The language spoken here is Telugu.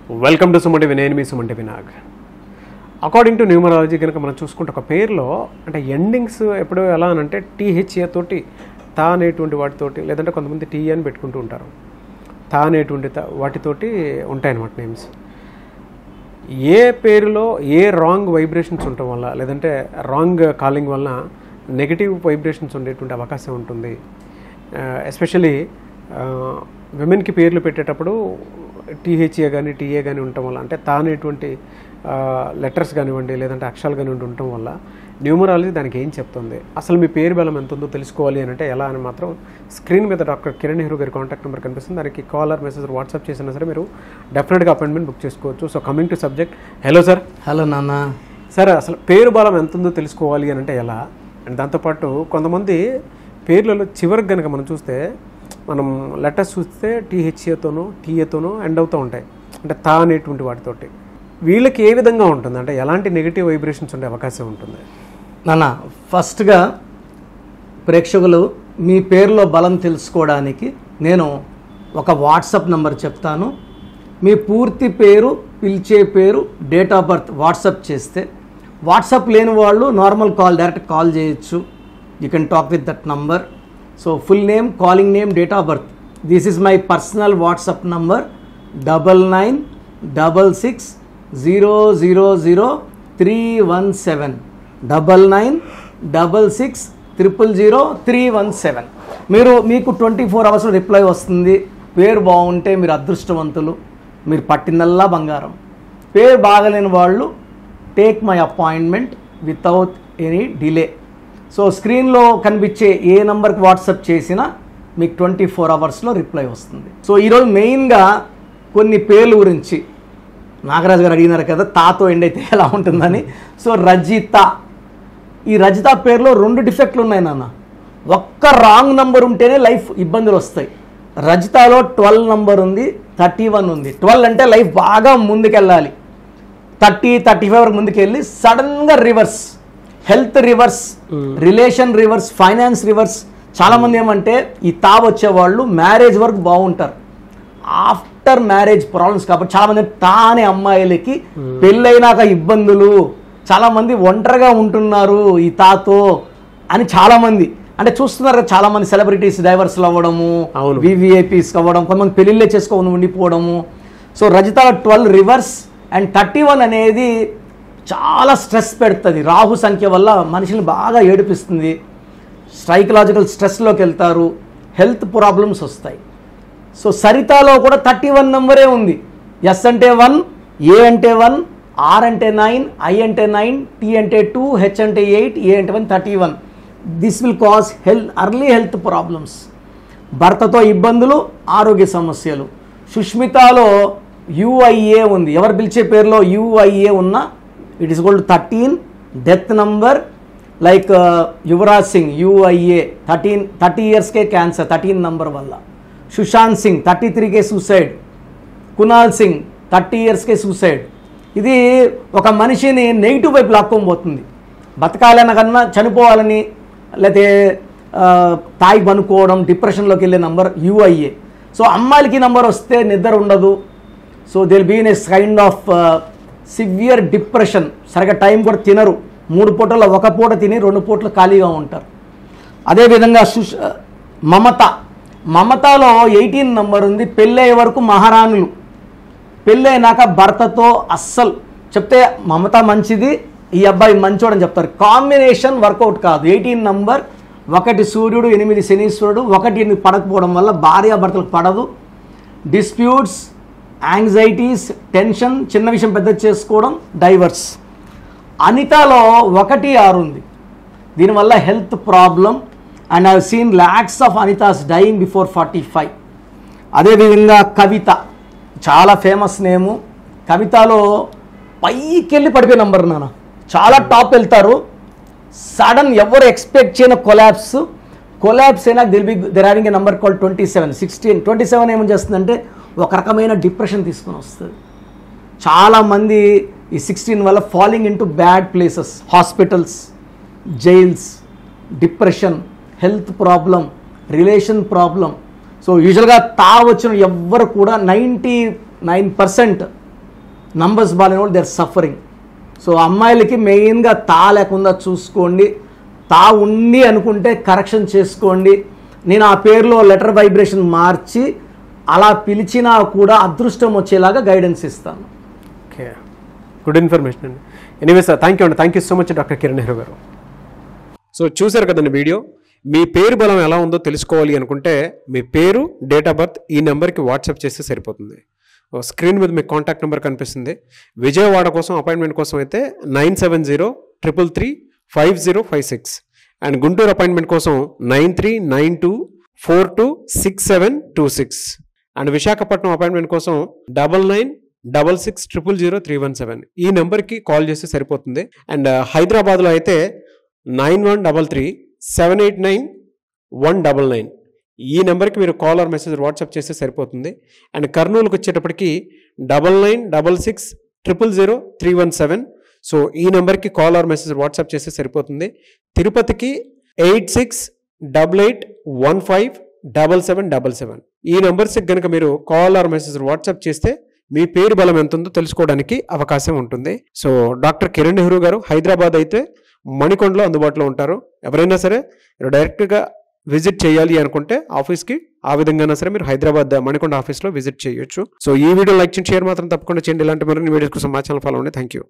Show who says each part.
Speaker 1: Welcome to Suman TV. నేను మీ Suman TV Nag. According to numerology కనుక మనం చూసుకుంటే ఒక పేరులో అంటే ఎండింగ్స్ ఎప్పుడు ఎలా అనంటే టీహెచ్ఏ తోటి తా అనేటువంటి వాటితోటి, లేదంటే కొంతమంది టీ అని పెట్టుకుంటూ ఉంటారు. తా అనేటువంటి వాటితోటి ఉంటాయన్నమాట నేమ్స్. ఏ పేరులో ఏ రాంగ్ వైబ్రేషన్స్ ఉండటం వల్ల, లేదంటే రాంగ్ కాలింగ్ వలన నెగిటివ్ వైబ్రేషన్స్ ఉండేటువంటి అవకాశం ఉంటుంది. ఎస్పెషలీ విమెన్కి పేర్లు పెట్టేటప్పుడు టీహెచ్ఏ కానీ టీఏ కానీ ఉండటం వల్ల, అంటే తా అనేటువంటి లెటర్స్ కానివ్వండి, లేదంటే అక్షరాలు కానివ్వండి ఉండటం వల్ల న్యూమరాలజీ దానికి ఏం చెప్తుంది, అసలు మీ పేరు బలం ఎంత ఉందో తెలుసుకోవాలి అని అంటే ఎలా అని మాత్రం స్క్రీన్ మీద డాక్టర్ కిరణ్ నెహ్రూ గారి కాంటాక్ట్ నెంబర్ కనిపిస్తుంది. దానికి కాలర్ మెసేజ్ వాట్సాప్ చేసినా సరే మీరు డెఫినెట్గా అపాయింట్మెంట్ బుక్ చేసుకోవచ్చు. So coming to subject, hello sir.
Speaker 2: Hello నాన్న.
Speaker 1: సార్, అసలు పేరు బలం ఎంత ఉందో తెలుసుకోవాలి అని అంటే ఎలా, అండ్ దాంతోపాటు కొంతమంది పేర్లలో చివరికి కనుక మనం చూస్తే, మనం లెటర్స్ చూస్తే టీహెచ్ఏతోనో టీఏతోనో ఎండ్ అవుతూ ఉంటాయి, అంటే తా అనేటువంటి వాటితోటి. వీళ్ళకి ఏ విధంగా ఉంటుంది, అంటే ఎలాంటి నెగిటివ్ వైబ్రేషన్స్ ఉండే అవకాశం ఉంటుంది?
Speaker 2: నాన్న, ఫస్ట్గా ప్రేక్షకులు మీ పేరులో బలం తెలుసుకోవడానికి నేను ఒక వాట్సాప్ నెంబర్ చెప్తాను. మీ పూర్తి పేరు, పిలిచే పేరు, డేట్ ఆఫ్ బర్త్ వాట్సాప్ చేస్తే, వాట్సాప్ లేని వాళ్ళు నార్మల్ కాల్, డైరెక్ట్ కాల్ చేయొచ్చు. You can talk with that number. So full name, calling name, date of birth. This is my personal WhatsApp number 9966000317 9966000317. మీకు 24 అవర్స్లో రిప్లై వస్తుంది. పేరు బాగుంటే మీరు అదృష్టవంతులు, మీరు పట్టిందల్లా బంగారం. పేరు బాగలేని వాళ్ళు take my appointment without any delay. So స్క్రీన్లో కనిపించే ఏ నెంబర్కి వాట్సాప్ చేసినా మీకు 24 అవర్స్లో రిప్లై వస్తుంది. సో ఈరోజు మెయిన్గా కొన్ని పేర్ల గురించి నాగరాజు గారు అడిగినారు కదా, తాతో ఎండ్ అయితే ఎలా ఉంటుందని. సో రజిత, ఈ రజిత పేరులో 2 డిఫెక్ట్లు ఉన్నాయి నాన్న. ఒక్క రాంగ్ నంబర్ ఉంటేనే లైఫ్ ఇబ్బందులు వస్తాయి. రజితలో 12 నంబర్ ఉంది, 31 ఉంది. 12 అంటే లైఫ్ బాగా ముందుకెళ్ళాలి, 30-35 వరకు ముందుకెళ్ళి సడన్గా reverse, health reverse, relation reverse, finance reverse. చాలామంది ఏమంటే ఈ తా వచ్చేవాళ్ళు మ్యారేజ్ వరకు బాగుంటారు, ఆఫ్టర్ మ్యారేజ్ ప్రాబ్లమ్స్. కాబట్టి చాలామంది తా అనే అమ్మాయిలకి పెళ్ళైనాక ఇబ్బందులు, చాలామంది ఒంటరిగా ఉంటున్నారు ఈ తాతో అని చాలామంది అంటే చూస్తున్నారు. చాలామంది సెలబ్రిటీస్ డైవర్స్లు అవ్వడము, వివిఐపీస్ అవ్వడం, కొంతమంది పెళ్ళిళ్ళే చేసుకోని ఉండిపోవడము. సో రజిత 12 రివర్స్ అండ్ 31 అనేది చాలా స్ట్రెస్ పెడుతుంది. రాహు సంఖ్య వల్ల మనుషుల్ని బాగా ఏడిపిస్తుంది, సైకలాజికల్ స్ట్రెస్లోకి వెళ్తారు, హెల్త్ ప్రాబ్లమ్స్ వస్తాయి. సో సరితాలో కూడా 31 నెంబరే ఉంది. ఎస్ అంటే 1, ఏ అంటే 1, ఆర్ అంటే 9, ఐ అంటే 9, టీ అంటే 2, హెచ్ అంటే 8, ఏ అంటే 1, 31. This will cause early health problems, భర్తతో ఇబ్బందులు, ఆరోగ్య సమస్యలు. సుష్మితలో యుఐఏ ఉంది. ఎవరు పిలిచే పేరులో యుఐఏ ఉన్నా it is gold 13 death number. Like Yuvraj Singh UIA 30 ఇయర్స్కే క్యాన్సర్ 13 నంబర్ వల్ల. సుశాంత్ సింగ్ 33కే సూసైడ్. కునాల్ సింగ్ 30 ఇయర్స్కే సూసైడ్. ఇది ఒక మనిషిని నెగిటివ్ వైపు లాక్కొని పోతుంది. బతకాలన్న కన్నా చనిపోవాలని, లేకపోతే తాయి పనుకోవడం, డిప్రెషన్లోకి వెళ్ళే నంబర్ యుఐఏ. సో అమ్మాయిలకి నంబర్ వస్తే నిద్ర ఉండదు. So they will be in a kind of severe depression. సరిగ్గా టైం కూడా తినరు. 3 పూటల్లో 1 పూట తిని 2 పూటలు ఖాళీగా ఉంటారు. అదేవిధంగా మమతలో 18 నంబర్ ఉంది. పెళ్ళయ్యే వరకు మహారాణులు, పెళ్ళైనాక భర్తతో అస్సలు చెప్తే మమత మంచిది, ఈ అబ్బాయి మంచోడని చెప్తారు. కాంబినేషన్ వర్కౌట్ కాదు. 18 నంబర్, 1 సూర్యుడు, 8 శనీశ్వరుడు, 1 పడకపోవడం వల్ల భార్యాభర్తలకు పడదు. డిస్ప్యూట్స్, యాంగ్జైటీస్, టెన్షన్, చిన్న విషయం పెద్ద చేసుకోవడం, డైవర్స్. అనితలో 1, 6 ఉంది. దీనివల్ల health problem. And I have seen lakhs of Anithas dying before 45. అదేవిధంగా కవిత, చాలా ఫేమస్ నేము. కవితలో పైకి వెళ్ళి పడిపోయే నంబర్ నాన్న, చాలా టాప్ వెళ్తారు. సడన్ ఎవరు ఎక్స్పెక్ట్ చేయని కొలాప్స్ అయినా there having a number call 27. 27 ఏమని చేస్తుందంటే ఒక రకమైన డిప్రెషన్ తీసుకొని వస్తుంది. చాలామంది ఈ 16 వల్ల falling in to bad places, hospitals, jails, depression, health problem, relation problem. So యూజువల్గా తా వచ్చిన ఎవ్వరు కూడా 99% నంబర్స్ బాగాలేని వాళ్ళు దే ఆర్ సఫరింగ్. సో అమ్మాయిలకి మెయిన్గా తా లేకుండా చూసుకోండి. తా ఉంది అనుకుంటే కరెక్షన్ చేసుకోండి. నేను ఆ పేరులో లెటర్ వైబ్రేషన్ మార్చి అలా పిలిచినా కూడా అదృష్టం వచ్చేలాగా గైడెన్స్ ఇస్తాను.
Speaker 1: ఓకే, గుడ్ ఇన్ఫర్మేషన్ అండి. ఎనీవే సార్, థ్యాంక్ యూ అండి. Thank you so much doctor Kiran Nehru గారు. సో చూసారు కదండి వీడియో. మీ పేరు బలం ఎలా ఉందో తెలుసుకోవాలి అనుకుంటే మీ పేరు, డేట్ ఆఫ్ బర్త్ ఈ నెంబర్కి వాట్సాప్ చేస్తే సరిపోతుంది. స్క్రీన్ మీద మీకు కాంటాక్ట్ నెంబర్ కనిపిస్తుంది. విజయవాడ కోసం అపాయింట్మెంట్ కోసం అయితే 9703335056 అండ్ గుంటూరు అపాయింట్మెంట్ కోసం 9392426726 అండ్ విశాఖపట్నం అపాయింట్మెంట్ కోసం 9966000317 ఈ నెంబర్కి కాల్ చేస్తే సరిపోతుంది. అండ్ హైదరాబాద్లో అయితే 9133789199 ఈ నెంబర్కి మీరు కాల్ ఆర్ మెసేజ్ వాట్సాప్ చేస్తే సరిపోతుంది. అండ్ కర్నూలుకి వచ్చేటప్పటికి 9966000317 సో ఈ నెంబర్కి కాల్ ఆర్ మెసేజ్ వాట్సాప్ చేస్తే సరిపోతుంది. తిరుపతికి 8688157777 ఈ నెంబర్స్కి కనుక మీరు కాల్ ఆర్ మెసేజ్ వాట్సాప్ చేస్తే మీ పేరు బలం ఎంత ఉందో తెలుసుకోవడానికి అవకాశం ఉంటుంది. సో డాక్టర్ కిరణ్ నెహ్రూ గారు హైదరాబాద్ అయితే మణికొండలో అందుబాటులో ఉంటారు. ఎవరైనా సరే డైరెక్ట్గా విజిట్ చేయాలి అనుకుంటే ఆఫీస్కి ఆ విధంగా సరే మీరు హైదరాబాద్ మణికొండ ఆఫీస్లో విజిట్ చేయొచ్చు. సో ఈ వీడియో లైక్ చేయండి, షేర్ మాత్రం తప్పకుండా చేయండి. ఇలాంటి మరిన్ని వీడియోస్ కోసం మా ఛానల్ ఫాలో అవ్వండి. Thank you.